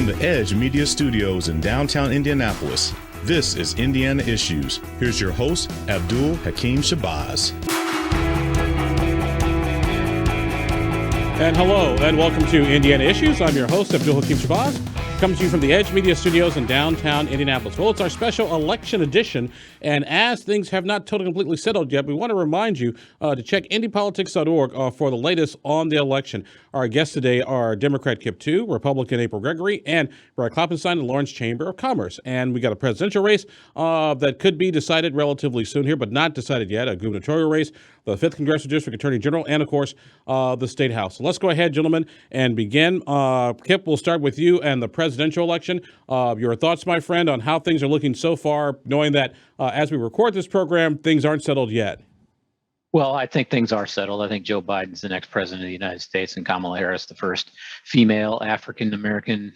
From the Edge Media Studios in downtown Indianapolis, this is Indiana Issues. Here's your host, Abdul-Hakim Shabazz. And hello, and welcome to Indiana Issues. I'm your host, Abdul-Hakim Shabazz, coming to you from the Edge Media Studios in downtown Indianapolis. Well, it's our special election edition, and as things have not totally completely settled yet, we want to remind you to check indypolitics.org for the latest on the election. Our guests today are Democrat Kip Tu, Republican April Gregory, and Klopfenstein and Lawrence Chamber of Commerce. And we got a presidential race that could be decided relatively soon here, but not decided yet, a gubernatorial race, the 5th Congressional District Attorney General, and, of course, the Statehouse. So let's go ahead, gentlemen, and begin. Kip, we'll start with you and the presidential election. Your thoughts, my friend, on how things are looking so far, knowing that as we record this program, things aren't settled yet. Well, I think things are settled. I think Joe Biden's the next president of the United States, and Kamala Harris, the first female African-American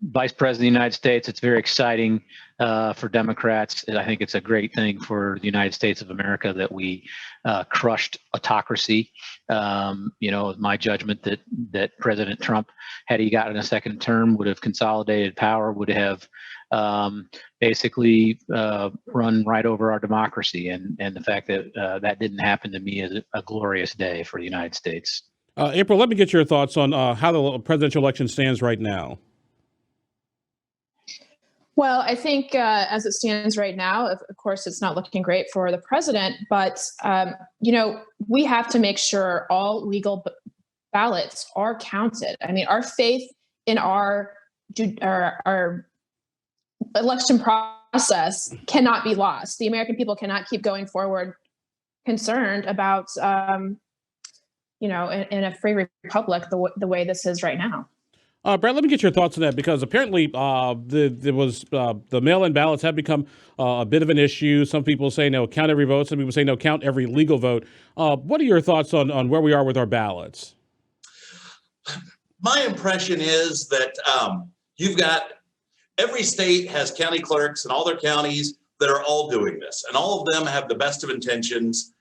vice president of the United States. It's very exciting for Democrats. I think it's a great thing for the United States of America that we crushed autocracy. My judgment that President Trump, had he gotten a second term, would have consolidated power, would have basically run right over our democracy. And the fact that that didn't happen to me is a glorious day for the United States. April, let me get your thoughts on how the presidential election stands right now. Well, I think as it stands right now, of course, it's not looking great for the president, but, we have to make sure all legal ballots are counted. I mean, our faith in our election process cannot be lost. The American people cannot keep going forward concerned about, in a free republic, the way this is right now. Brad, let me get your thoughts on that, because apparently the mail-in ballots have become a bit of an issue. Some people say no, count every vote. Some people say no, count every legal vote. What are your thoughts on where we are with our ballots? My impression is that you've got every state has county clerks in all their counties that are all doing this, and all of them have the best of intentions.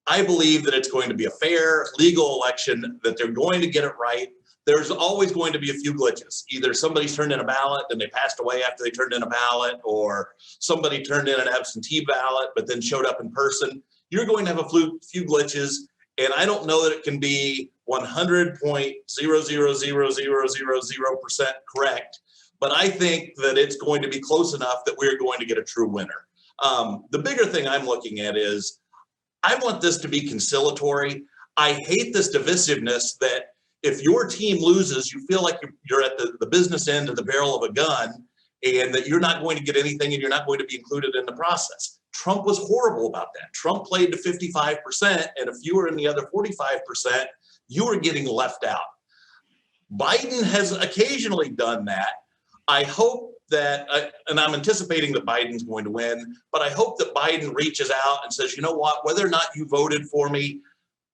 I believe that it's going to be a fair, legal election, that they're going to get it right. There's always going to be a few glitches. Either somebody's turned in a ballot and they passed away after they turned in a ballot, or somebody turned in an absentee ballot but then showed up in person. You're going to have a few glitches, and I don't know that it can be 100.0000000% correct, but I think that it's going to be close enough that we're going to get a true winner. The bigger thing I'm looking at is I want this to be conciliatory. I hate this divisiveness that if your team loses, you feel like you're at the business end of the barrel of a gun, and that you're not going to get anything and you're not going to be included in the process. Trump was horrible about that. Trump played to 55%, and if you were in the other 45%, you were getting left out. Biden has occasionally done that. I hope that, and I'm anticipating that Biden's going to win, but I hope that Biden reaches out and says, you know what, whether or not you voted for me,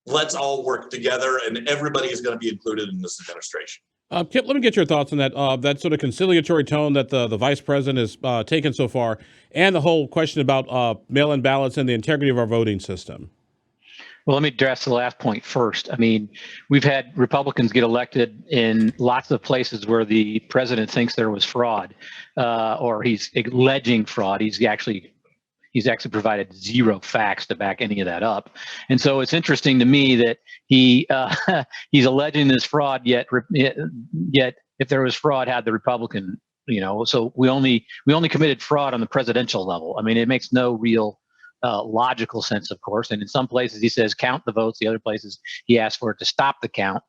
let's all work together, and everybody is going to be included in this administration. Kip, let me get your thoughts on that that sort of conciliatory tone that the vice president has taken so far, and the whole question about mail-in ballots and the integrity of our voting system. Well, let me address the last point first. I mean, we've had Republicans get elected in lots of places where the president thinks there was fraud, or he's alleging fraud. He's actually provided zero facts to back any of that up. And so it's interesting to me that he's alleging this fraud, yet if there was fraud, had the Republican, so we only committed fraud on the presidential level. I mean, it makes no real logical sense, of course. And in some places he says count the votes. The other places he asked for it to stop the count.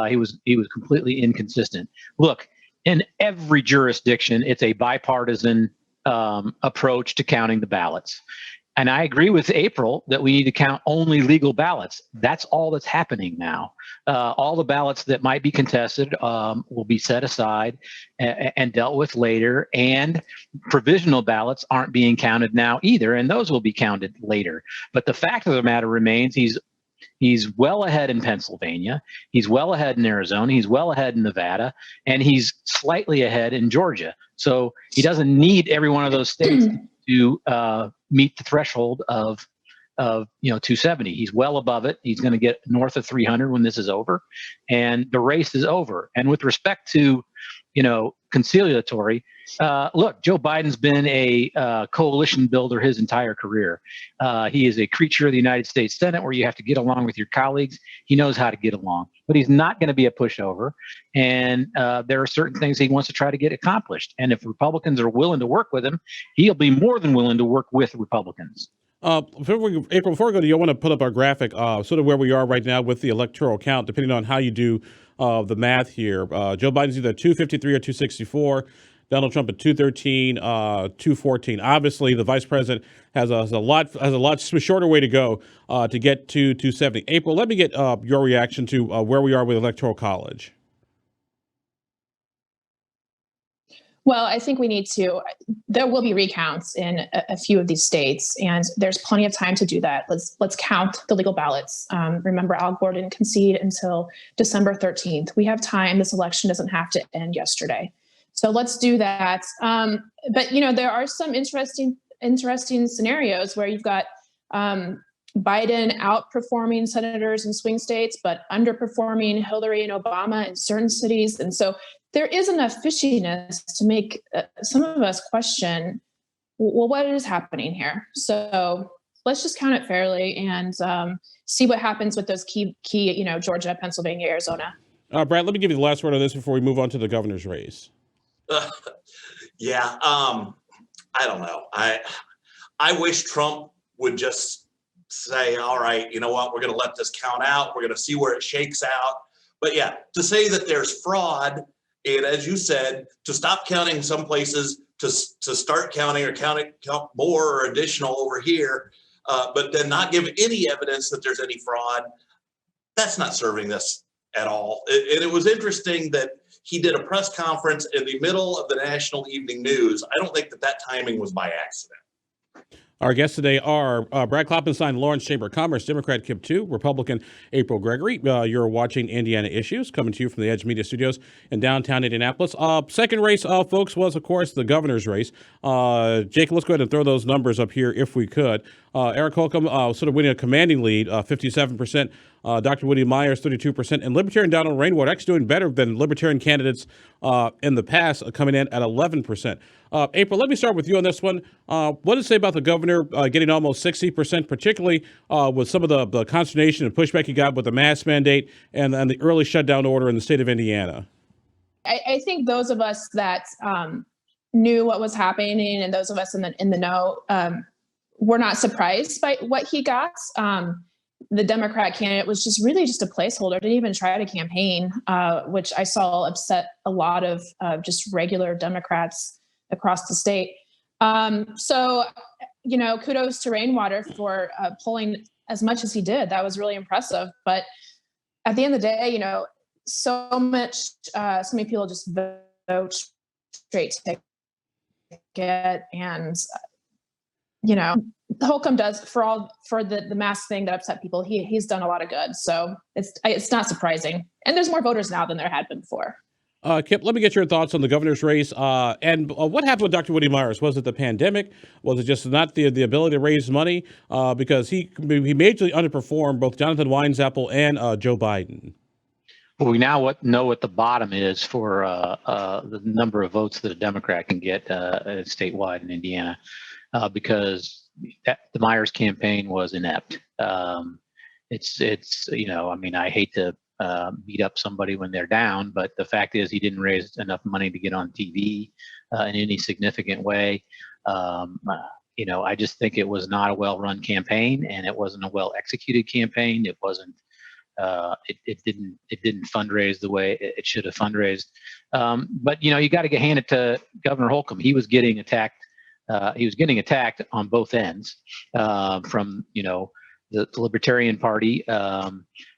He was completely inconsistent. Look, in every jurisdiction, it's a bipartisan approach to counting the ballots. And I agree with April that we need to count only legal ballots. That's all that's happening now. All the ballots that might be contested will be set aside and dealt with later. And provisional ballots aren't being counted now either, and those will be counted later. But the fact of the matter remains, he's well ahead in Pennsylvania. He's well ahead in Arizona. He's well ahead in Nevada, and he's slightly ahead in Georgia. So he doesn't need every one of those states to meet the threshold of 270. He's well above it. He's going to get north of 300 when this is over, and the race is over. And with respect to conciliatory. Look, Joe Biden's been a coalition builder his entire career. He is a creature of the United States Senate where you have to get along with your colleagues. He knows how to get along, but he's not going to be a pushover. And there are certain things he wants to try to get accomplished. And if Republicans are willing to work with him, he'll be more than willing to work with Republicans. Before we go to you, I want to put up our graphic, sort of where we are right now with the electoral count, depending on how you do the math here. Joe Biden's either 253 or 264. Donald Trump at 213, 214. Obviously, the vice president has a lot shorter way to go to get to 270. April, let me get your reaction to where we are with Electoral College. Well, I think there will be recounts in a few of these states, and there's plenty of time to do that. Let's count the legal ballots. Remember, Al Gore didn't concede until December 13th. We have time. This election doesn't have to end yesterday. So let's do that. But, there are some interesting scenarios where you've got Biden outperforming senators in swing states, but underperforming Hillary and Obama in certain cities. And so there is enough fishiness to make some of us question, well, what is happening here? So let's just count it fairly and see what happens with those key, Georgia, Pennsylvania, Arizona. Brad, let me give you the last word on this before we move on to the governor's race. I don't know. I wish Trump would just say, all right, you know what, we're going to let this count out. We're going to see where it shakes out. But yeah, to say that there's fraud, and as you said, to stop counting some places, to start counting or count more or additional over here, but then not give any evidence that there's any fraud, that's not serving this at all. And it was interesting that he did a press conference in the middle of the national evening news. I don't think that timing was by accident. Our guests today are Brad Klopfenstein, Lawrence Chamber of Commerce, Democrat Kip 2, Republican April Gregory. You're watching Indiana Issues, coming to you from the Edge Media Studios in downtown Indianapolis. Second race, folks, was, of course, the governor's race. Jake, let's go ahead and throw those numbers up here if we could. Eric Holcomb sort of winning a commanding lead, 57%. Dr. Woody Myers, 32%. And Libertarian Donald Rainwater actually doing better than Libertarian candidates in the past, coming in at 11%. April, let me start with you on this one. What does it say about the governor getting almost 60%, particularly with some of the consternation and pushback he got with the mask mandate and the early shutdown order in the state of Indiana? I think those of us that knew what was happening and those of us in the know were not surprised by what he got. The Democrat candidate was just a placeholder, didn't even try to campaign, which I saw upset a lot of just regular Democrats across the state. So, kudos to Rainwater for polling as much as he did. That was really impressive. But at the end of the day, so many people just vote straight ticket, and Holcomb does for the mask thing that upset people. He's done a lot of good, so it's not surprising. And there's more voters now than there had been before. Kip, let me get your thoughts on the governor's race. And what happened with Dr. Woody Myers? Was it the pandemic? Was it just not the ability to raise money? Because he majorly underperformed both Jonathan Weinzapple and Joe Biden. Well, we now know what the bottom is for the number of votes that a Democrat can get statewide in Indiana, because the Myers campaign was inept. I hate to beat up somebody when they're down, but the fact is he didn't raise enough money to get on TV in any significant way. I just think it was not a well-run campaign, and it wasn't a well-executed campaign. It wasn't. It didn't fundraise the way it should have fundraised. But you got to hand it to Governor Holcomb. He was getting attacked. He was getting attacked on both ends from the Libertarian Party.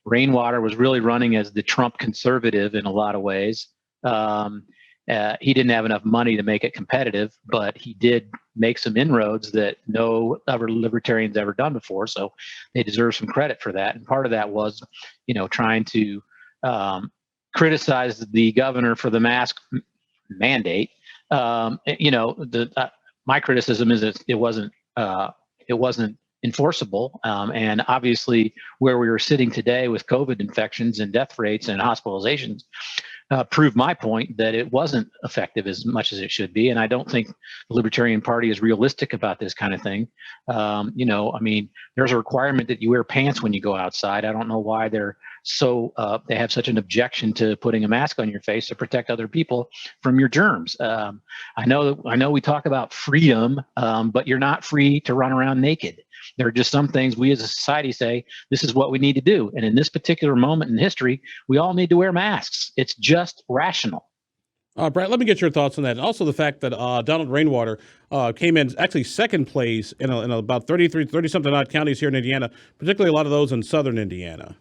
Rainwater was really running as the Trump conservative in a lot of ways. He didn't have enough money to make it competitive, but he did make some inroads that no other libertarians ever done before. So they deserve some credit for that. And part of that was, trying to criticize the governor for the mask mandate. My criticism is that it wasn't enforceable. And obviously where we were sitting today with COVID infections and death rates and hospitalizations, proved my point that it wasn't effective as much as it should be. And I don't think the Libertarian Party is realistic about this kind of thing. There's a requirement that you wear pants when you go outside. I don't know why they have such an objection to putting a mask on your face to protect other people from your germs. I know we talk about freedom, but you're not free to run around naked. There are just some things we as a society say, this is what we need to do. And in this particular moment in history, we all need to wear masks. It's just rational. Brett, let me get your thoughts on that. And also the fact that Donald Rainwater came in actually second place in about 30-something odd counties here in Indiana, particularly a lot of those in southern Indiana.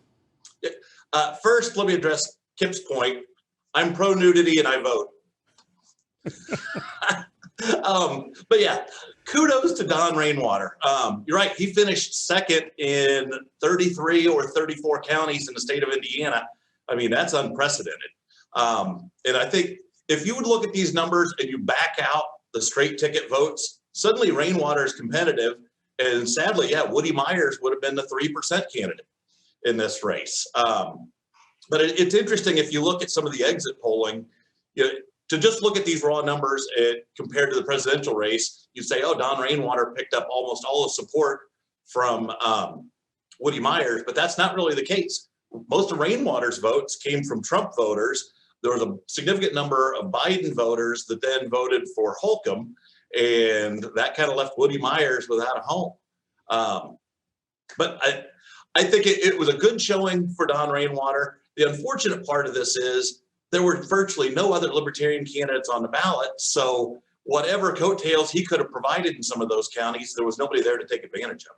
First, let me address Kip's point. I'm pro-nudity and I vote. But yeah, kudos to Don Rainwater. You're right. He finished second in 33 or 34 counties in the state of Indiana. I mean, that's unprecedented. And I think if you would look at these numbers and you back out the straight ticket votes, suddenly Rainwater is competitive. And sadly, yeah, Woody Myers would have been the 3% candidate in this race. But it's interesting if you look at some of the exit polling, to just look at these raw numbers compared to the presidential race, you say, oh, Don Rainwater picked up almost all the support from Woody Myers, but that's not really the case. Most of Rainwater's votes came from Trump voters. There was a significant number of Biden voters that then voted for Holcomb, and that kind of left Woody Myers without a home. But I think it was a good showing for Don Rainwater. The unfortunate part of this is there were virtually no other Libertarian candidates on the ballot. So whatever coattails he could have provided in some of those counties, there was nobody there to take advantage of it.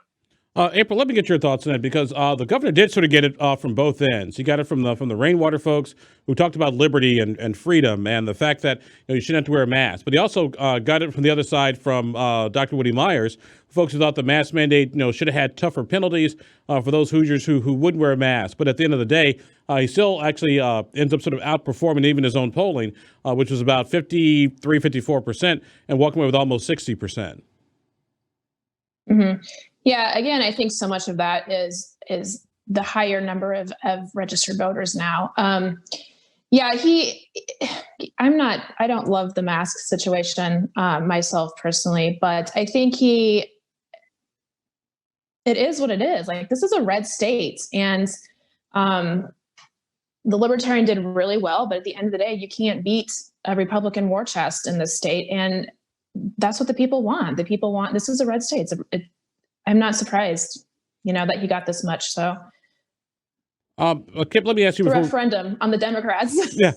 April, let me get your thoughts on that, because the governor did sort of get it from both ends. He got it from the Rainwater folks who talked about liberty and freedom and the fact that you shouldn't have to wear a mask. But he also got it from the other side from Dr. Woody Myers, folks who thought the mask mandate should have had tougher penalties for those Hoosiers who wouldn't wear a mask. But at the end of the day, he still actually ends up sort of outperforming even his own polling, which was about 53, 54%, and walking away with almost 60%. Mm-hmm. Yeah, again, I think so much of that is the higher number of registered voters now. I don't love the mask situation myself personally, but I think it is what it is. Like, this is a red state, and the Libertarian did really well, but at the end of the day, you can't beat a Republican war chest in this state, and that's what the people want. The people want, this is a red state. I'm not surprised, that he got this much. So, Kip, let me ask you. The referendum on the Democrats. Yeah,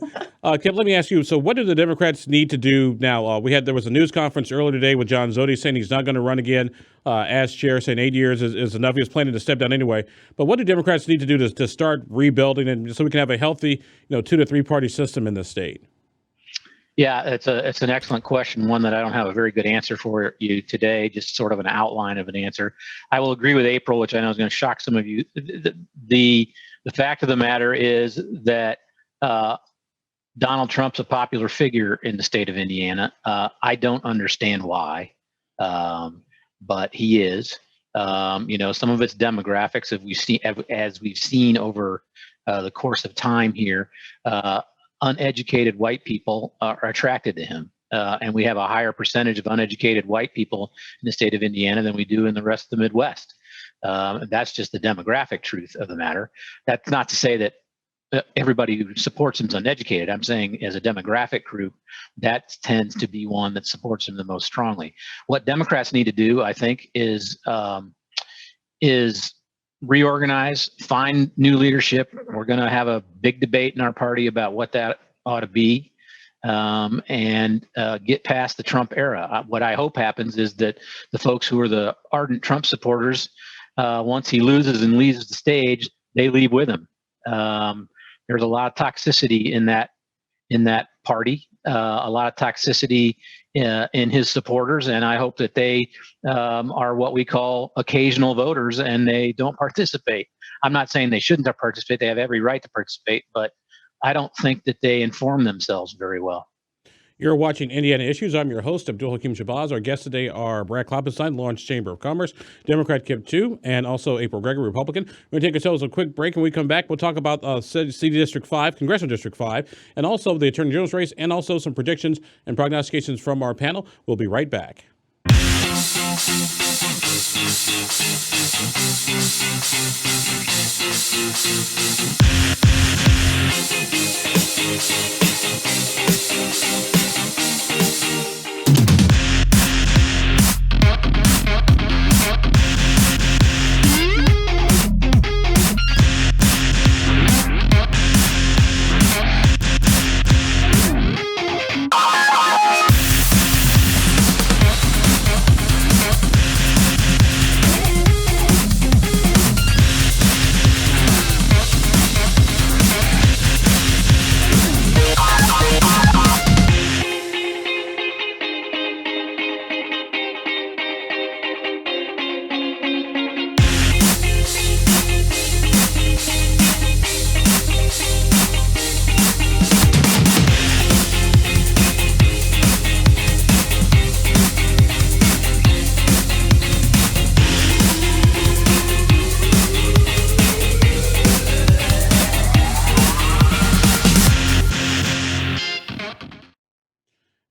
Kip, let me ask you. So, what do the Democrats need to do now? There was a news conference earlier today with John Zodi saying he's not going to run again as chair, saying 8 years is enough. He was planning to step down anyway. But what do Democrats need to do to start rebuilding, and so we can have a healthy, 2 to 3 party system in the state? Yeah, it's an excellent question, one that I don't have a very good answer for you today, just sort of an outline of an answer. I will agree with April, which I know is going to shock some of you. The fact of the matter is that Donald Trump's a popular figure in the state of Indiana. I don't understand why, but he is. Some of it's demographics, as we've seen over the course of time here. Uneducated white people are attracted to him. And we have a higher percentage of uneducated white people in the state of Indiana than we do in the rest of the Midwest. That's just the demographic truth of the matter. That's not to say that everybody who supports him is uneducated. I'm saying as a demographic group, that tends to be one that supports him the most strongly. What Democrats need to do, I think, is reorganize, find new leadership. We're going to have a big debate in our party about what that ought to be, and get past the Trump era. What I hope happens is that the folks who are the ardent Trump supporters, once he loses and leaves the stage, they leave with him. There's a lot of toxicity in that party, a lot of toxicity in his supporters, and I hope that they are what we call occasional voters and they don't participate. I'm not saying they shouldn't participate. They have every right to participate, but I don't think that they inform themselves very well. You're watching Indiana Issues. I'm your host, Abdul-Hakim Shabazz. Our guests today are Brad Klopfenstein, Lawrence Chamber of Commerce, Democrat Kip 2, and also April Gregory, Republican. We're going to take ourselves a quick break, and when we come back, we'll talk about City District 5, Congressional District 5, and also the Attorney General's race, and also some predictions and prognostications from our panel. We'll be right back.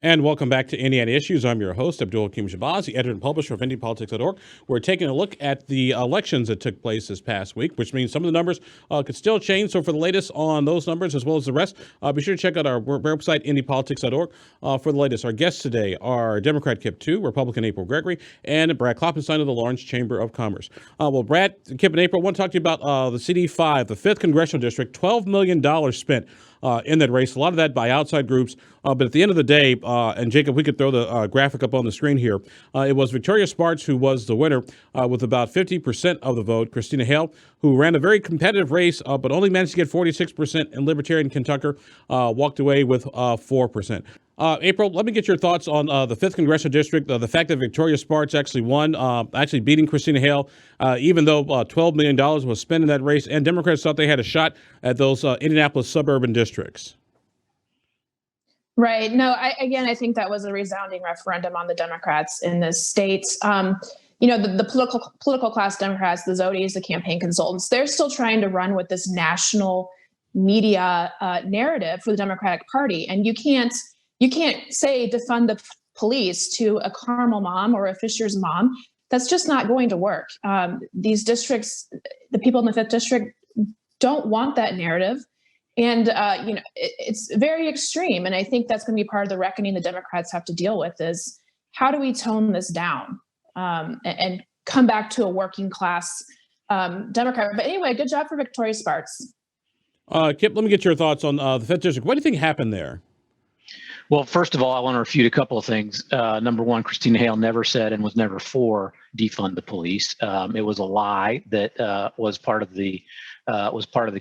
And welcome back to Indiana Issues. I'm your host, Abdul-Hakim Shabazz, the editor and publisher of IndyPolitics.org. We're taking a look at the elections that took place this past week, which means some of the numbers could still change. So for the latest on those numbers as well as the rest, be sure to check out our website, IndyPolitics.org, for the latest. Our guests today are Democrat Kip 2, Republican April Gregory, and Brad Klopfenstein of the Lawrence Chamber of Commerce. Well, Brad, Kip, and April, I want to talk to you about the CD5, the 5th Congressional District, $12 million spent in that race, a lot of that by outside groups. But at the end of the day, and Jacob, we could throw the graphic up on the screen here, it was Victoria Spartz who was the winner with about 50% of the vote. Christina Hale, who ran a very competitive race, but only managed to get 46%, and Libertarian Ken Tucker walked away with 4%. April, let me get your thoughts on the 5th Congressional District, the fact that Victoria Spartz actually won, actually beating Christina Hale, even though $12 million was spent in that race, and Democrats thought they had a shot at those Indianapolis suburban districts. Right. No, I think that was a resounding referendum on the Democrats in this state. The political class Democrats, the Zodies, the campaign consultants, they're still trying to run with this national media narrative for the Democratic Party. And you can't say defund the police to a Carmel mom or a Fisher's mom. That's just not going to work. These districts, the people in the 5th district don't want that narrative. And, it's very extreme. And I think that's going to be part of the reckoning the Democrats have to deal with is how do we tone this down and come back to a working class Democrat. But anyway, good job for Victoria Spartz. Kip, let me get your thoughts on the 5th district. What do you think happened there? Well, first of all, I want to refute a couple of things. Number one, Christina Hale never said and was never for defund the police. It was a lie that was part of the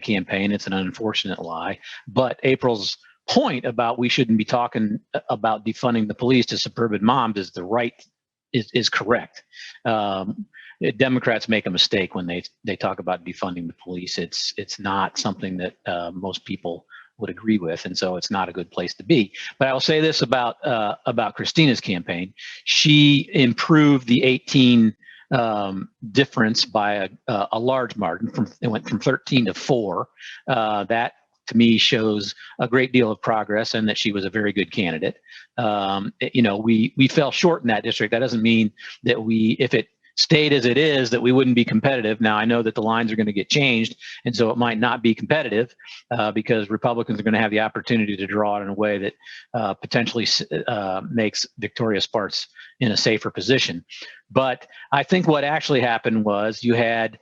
campaign. It's an unfortunate lie. But April's point about we shouldn't be talking about defunding the police to suburban moms is correct. Democrats make a mistake when they talk about defunding the police. It's not something that most people would agree with, and so it's not a good place to be. But I will say this about Christina's campaign: she improved the 18 difference by a large margin. It went from 13 to 4. That to me shows a great deal of progress, and that she was a very good candidate. We fell short in that district. That doesn't mean that if it stayed as it is, that we wouldn't be competitive. Now, I know that the lines are going to get changed, and so it might not be competitive because Republicans are going to have the opportunity to draw it in a way that potentially makes Victoria Spartz in a safer position. But I think what actually happened was you had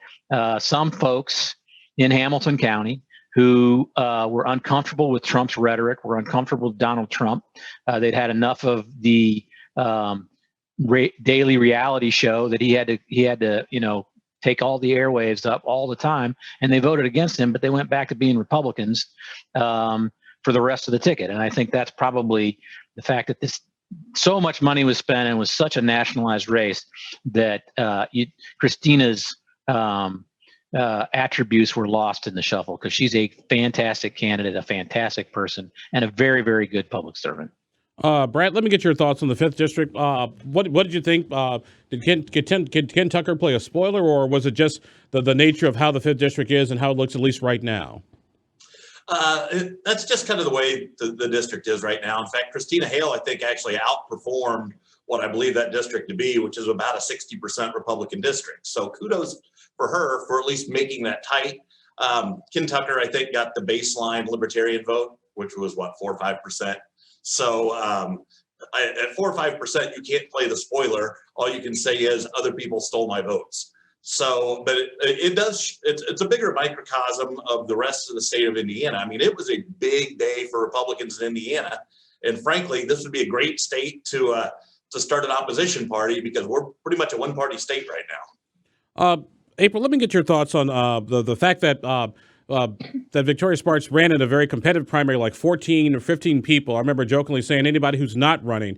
some folks in Hamilton County who were uncomfortable with Trump's rhetoric, were uncomfortable with Donald Trump. They'd had enough of the daily reality show that he had to take all the airwaves up all the time, and they voted against him, but they went back to being Republicans for the rest of the ticket. And I think that's probably the fact that so much money was spent and was such a nationalized race that Christina's attributes were lost in the shuffle, because she's a fantastic candidate, a fantastic person, and a very, very good public servant. Brad, let me get your thoughts on the 5th District. What did you think? Did Ken Tucker play a spoiler, or was it just the nature of how the 5th District is and how it looks, at least right now? That's just kind of the way the district is right now. In fact, Christina Hale, I think, actually outperformed what I believe that district to be, which is about a 60% Republican district. So kudos for her for at least making that tight. Ken Tucker, I think, got the baseline Libertarian vote, which was what, 4 or 5%. So at 4 or 5%, you can't play the spoiler. All you can say is other people stole my votes. So, but it's a bigger microcosm of the rest of the state of Indiana. I mean, it was a big day for Republicans in Indiana. And frankly, this would be a great state to start an opposition party, because we're pretty much a one-party state right now. April, let me get your thoughts on the fact that that Victoria Sparks ran in a very competitive primary, like 14 or 15 people. I remember jokingly saying, anybody who's not running,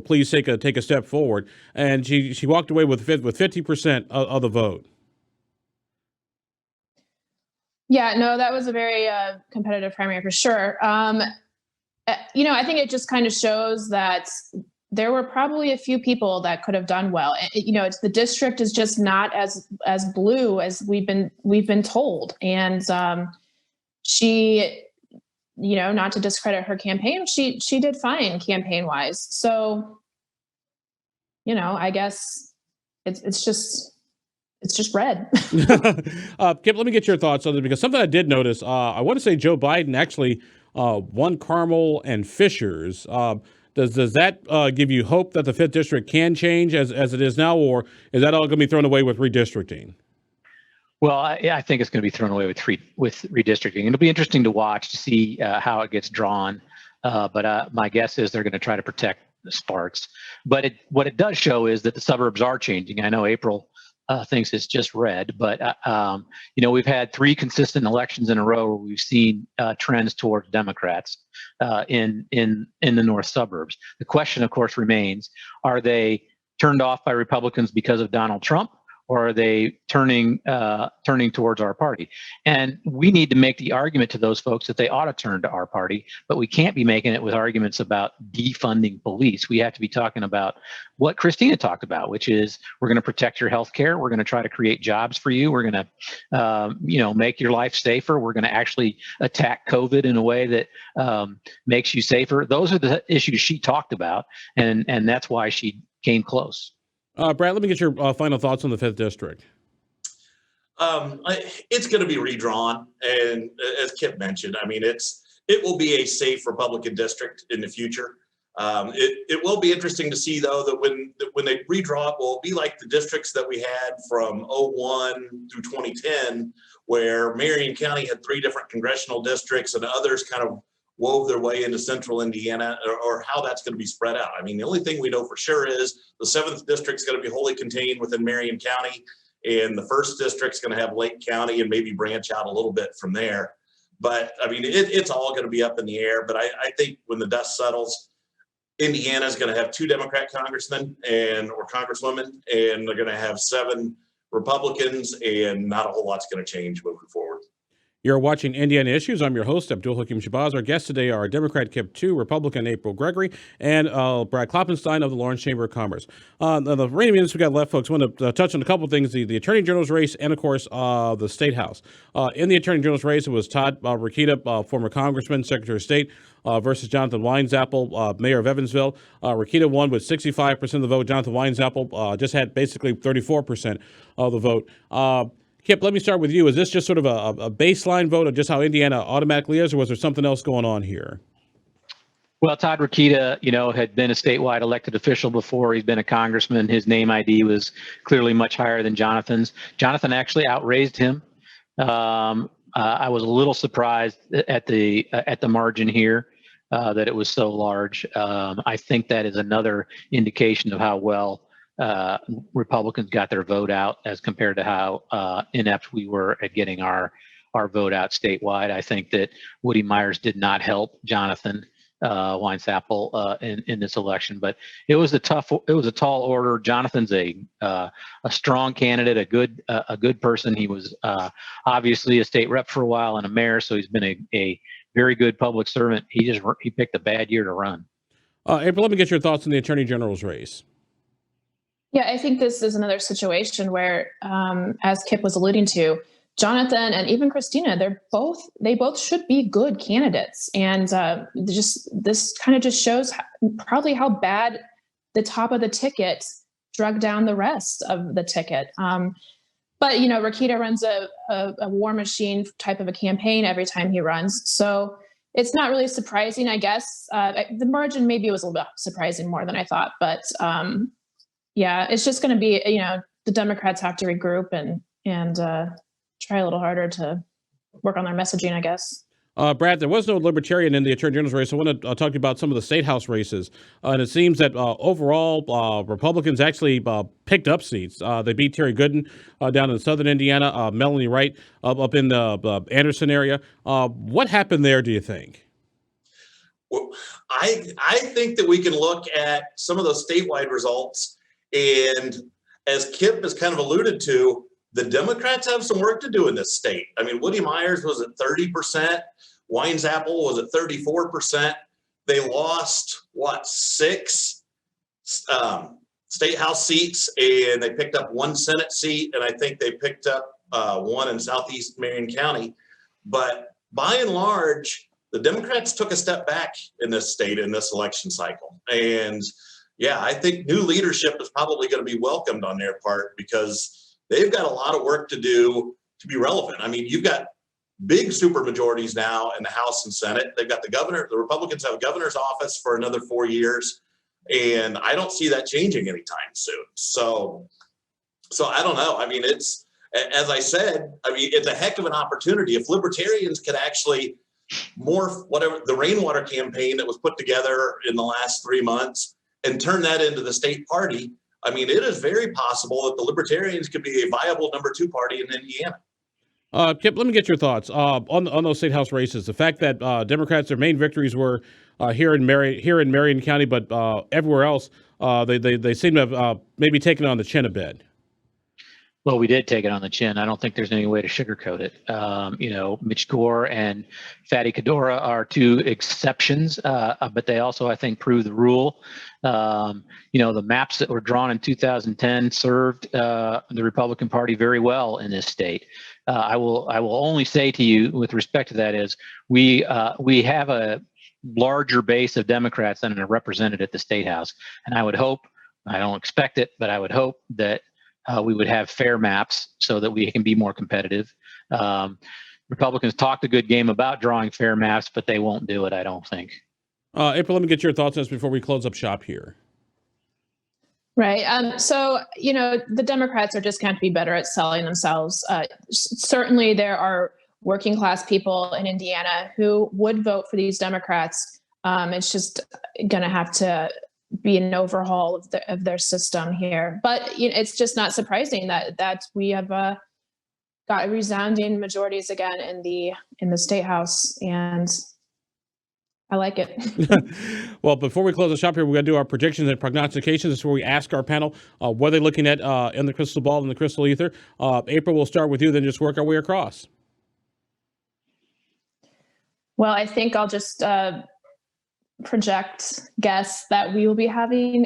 please take a step forward. And she walked away with 50% of the vote. Yeah, no, that was a very competitive primary for sure. I think it just kind of shows that there were probably a few people that could have done well. The district is just not as blue as we've been told. And she, not to discredit her campaign, she did fine campaign wise. So, I guess it's just red. Kip, let me get your thoughts on this, because something I did notice, I want to say Joe Biden actually won Carmel and Fishers. Does that give you hope that the 5th District can change as it is now, or is that all going to be thrown away with redistricting? Well, I think it's going to be thrown away with redistricting. It'll be interesting to watch to see how it gets drawn. But my guess is they're going to try to protect the Sparks. But what it does show is that the suburbs are changing. I know April thinks it's just red, but we've had 3 consistent elections in a row where we've seen trends towards Democrats in the north suburbs. The question, of course, remains: are they turned off by Republicans because of Donald Trump, or are they turning towards our party? And we need to make the argument to those folks that they ought to turn to our party, but we can't be making it with arguments about defunding police. We have to be talking about what Christina talked about, which is we're going to protect your health care. We're going to try to create jobs for you. We're going to, make your life safer. We're going to actually attack COVID in a way that makes you safer. Those are the issues she talked about, and that's why she came close. Brad, let me get your final thoughts on the 5th District. It's going to be redrawn, and as Kip mentioned, I mean, it will be a safe Republican district in the future. It will be interesting to see, though, that when they redraw it, will be like the districts that we had from 2001 through 2010, where Marion County had 3 different congressional districts, and others kind of wove their way into central Indiana, or how that's going to be spread out. I mean, the only thing we know for sure is the 7th district is going to be wholly contained within Marion County, and the 1st district is going to have Lake County and maybe branch out a little bit from there. But I mean, it's all going to be up in the air. But I think when the dust settles, Indiana is going to have 2 Democrat congressmen or congresswomen, and they're going to have 7 Republicans, and not a whole lot's going to change moving forward. You're watching Indiana Issues. I'm your host, Abdul-Hakim Shabazz. Our guests today are Democrat Kip 2, Republican April Gregory, and Brad Klopfenstein of the Lawrence Chamber of Commerce. The remaining minutes we got left, folks, want to touch on a couple of things, the Attorney General's race and, of course, the Statehouse. In the Attorney General's race, it was Todd Rokita, former Congressman, Secretary of State, versus Jonathan Weinzappel, Mayor of Evansville. Rokita won with 65% of the vote. Jonathan Weinzappel just had basically 34% of the vote. Kip, let me start with you. Is this just sort of a baseline vote of just how Indiana automatically is, or was there something else going on here? Well, Todd Rokita, had been a statewide elected official before. He's been a congressman. His name ID was clearly much higher than Jonathan's. Jonathan actually outraised him. I was a little surprised at the margin here that it was so large. I think that is another indication of how well Republicans got their vote out as compared to how inept we were at getting our vote out statewide. I think that Woody Myers did not help Jonathan Weinzappel in this election, but it was a tall order. Jonathan's a strong candidate, a good person. He was obviously a state rep for a while and a mayor, so he's been a very good public servant. He picked a bad year to run. April, let me get your thoughts on the Attorney General's race. Yeah, I think this is another situation where, as Kip was alluding to, Jonathan and even Christina, they both should be good candidates, and this kind of just shows probably how bad the top of the ticket drug down the rest of the ticket. But Rakita runs a war machine type of a campaign every time he runs, so it's not really surprising, I guess. The margin maybe was a little bit surprising more than I thought, but yeah, it's just going to be, the Democrats have to regroup and try a little harder to work on their messaging, I guess. Brad, there was no Libertarian in the Attorney General's race. I want to talk to you about some of the Statehouse races. And it seems that overall, Republicans actually picked up seats. They beat Terry Gooden down in southern Indiana, Melanie Wright up in the Anderson area. What happened there, do you think? Well, I think that we can look at some of those statewide results, and as Kip has kind of alluded to, the Democrats have some work to do in this state. I mean, Woody Myers was at 30%. Winesapple was at 34%. They lost, 6 Statehouse seats, and they picked up 1 Senate seat, and I think they picked up 1 in Southeast Marion County. But by and large, the Democrats took a step back in this state in this election cycle. And yeah, I think new leadership is probably going to be welcomed on their part, because they've got a lot of work to do to be relevant. I mean, you've got big supermajorities now in the House and Senate. They've got the governor. The Republicans have a governor's office for another 4 years, and I don't see that changing anytime soon. So I don't know. I mean, it's, as I said, it's a heck of an opportunity if libertarians could actually morph whatever the rainwater campaign that was put together in the last 3 months and turn that into the state party. I mean, it is very possible that the Libertarians could be a viable number 2 party in Indiana. Kip, let me get your thoughts on those Statehouse races. The fact that Democrats, their main victories were here in Marion County, but everywhere else, they seem to have maybe taken it on the chin a bit. Well, we did take it on the chin. I don't think there's any way to sugarcoat it. Mitch Gore and Fatty Cadora are 2 exceptions, but they also, I think, prove the rule. The maps that were drawn in 2010 served the Republican Party very well in this state. I will only say to you, with respect to that, is we have a larger base of Democrats than are represented at the Statehouse, and I would hope, I don't expect it, but I would hope that we would have fair maps so that we can be more competitive. Republicans talked a good game about drawing fair maps, but they won't do it, I don't think. April, let me get your thoughts on this before we close up shop here. Right. So, the Democrats are just going to be better at selling themselves. Certainly, there are working class people in Indiana who would vote for these Democrats. It's just going to have to be an overhaul of their system here. But it's just not surprising that we have got resounding majorities again in the Statehouse, and I like it. Well, before we close the shop here, we're going to do our predictions and prognostications. This is where we ask our panel what are they looking at in the crystal ball and the crystal ether. April, we'll start with you, then just work our way across. Well, I think I'll just guess that we will be having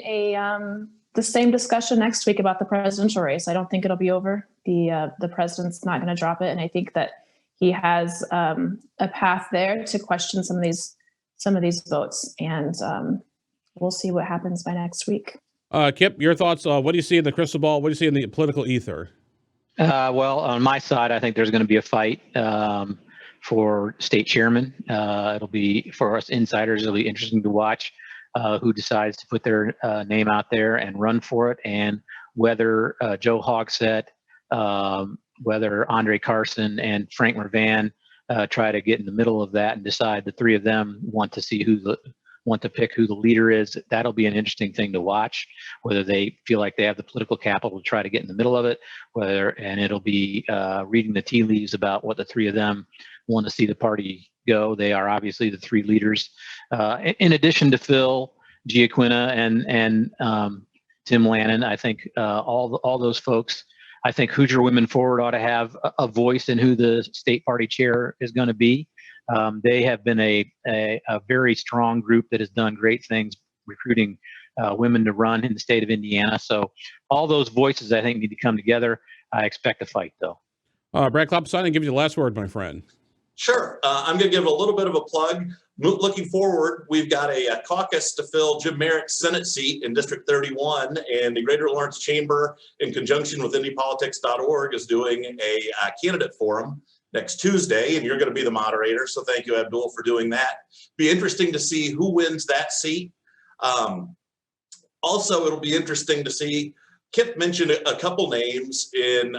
the same discussion next week about the presidential race. I don't think it'll be over. The president's not going to drop it, and I think that he has a path there to question some of these votes, and we'll see what happens by next week. Kip, your thoughts? What do you see in the crystal ball? What do you see in the political ether? Well, on my side, I think there's going to be a fight for state chairman. It'll be, for us insiders, it'll be interesting to watch who decides to put their name out there and run for it, and whether Joe Hogsett, whether Andre Carson and Frank Mervan try to get in the middle of that and decide the 3 of them want to pick who the leader is. That'll be an interesting thing to watch, whether they feel like they have the political capital to try to get in the middle of it, and it'll be reading the tea leaves about what the 3 of them want to see the party go. They are obviously the 3 leaders. In addition to Phil Giaquina and Tim Lannon, I think all those folks, I think Hoosier Women Forward ought to have a voice in who the state party chair is going to be. They have been a very strong group that has done great things recruiting women to run in the state of Indiana. So all those voices, I think, need to come together. I expect a fight, though. Brad Klopfenstein, give you the last word, my friend. Sure. I'm going to give a little bit of a plug. Looking forward, we've got a caucus to fill Jim Merrick's Senate seat in District 31, and the Greater Lawrence Chamber, in conjunction with IndyPolitics.org, is doing a candidate forum next Tuesday, and you're going to be the moderator. So thank you, Abdul, for doing that. Be interesting to see who wins that seat. Also, it'll be interesting to see, Kip mentioned a couple names in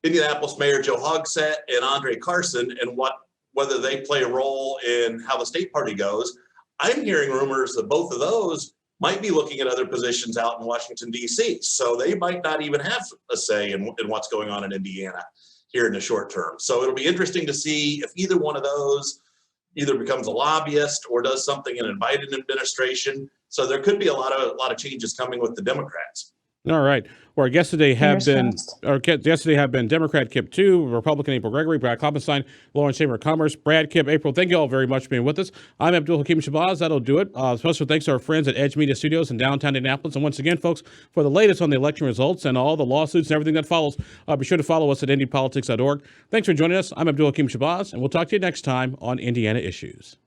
Indianapolis Mayor Joe Hogsett and Andre Carson, and whether they play a role in how the state party goes. I'm hearing rumors that both of those might be looking at other positions out in Washington, D.C. So they might not even have a say in what's going on in Indiana here in the short term. So it'll be interesting to see if either one of those either becomes a lobbyist or does something in an Biden administration. So there could be a lot of changes coming with the Democrats. All right. Well, our guests today have been Democrat Kip 2, Republican April Gregory, Brad Klopfenstein, Lawrence Chamber of Commerce, Brad, Kip, April. Thank you all very much for being with us. I'm Abdul-Hakim Shabazz. That'll do it. Special thanks to our friends at Edge Media Studios in downtown Indianapolis. And once again, folks, for the latest on the election results and all the lawsuits and everything that follows, be sure to follow us at IndyPolitics.org. Thanks for joining us. I'm Abdul-Hakim Shabazz, and we'll talk to you next time on Indiana Issues.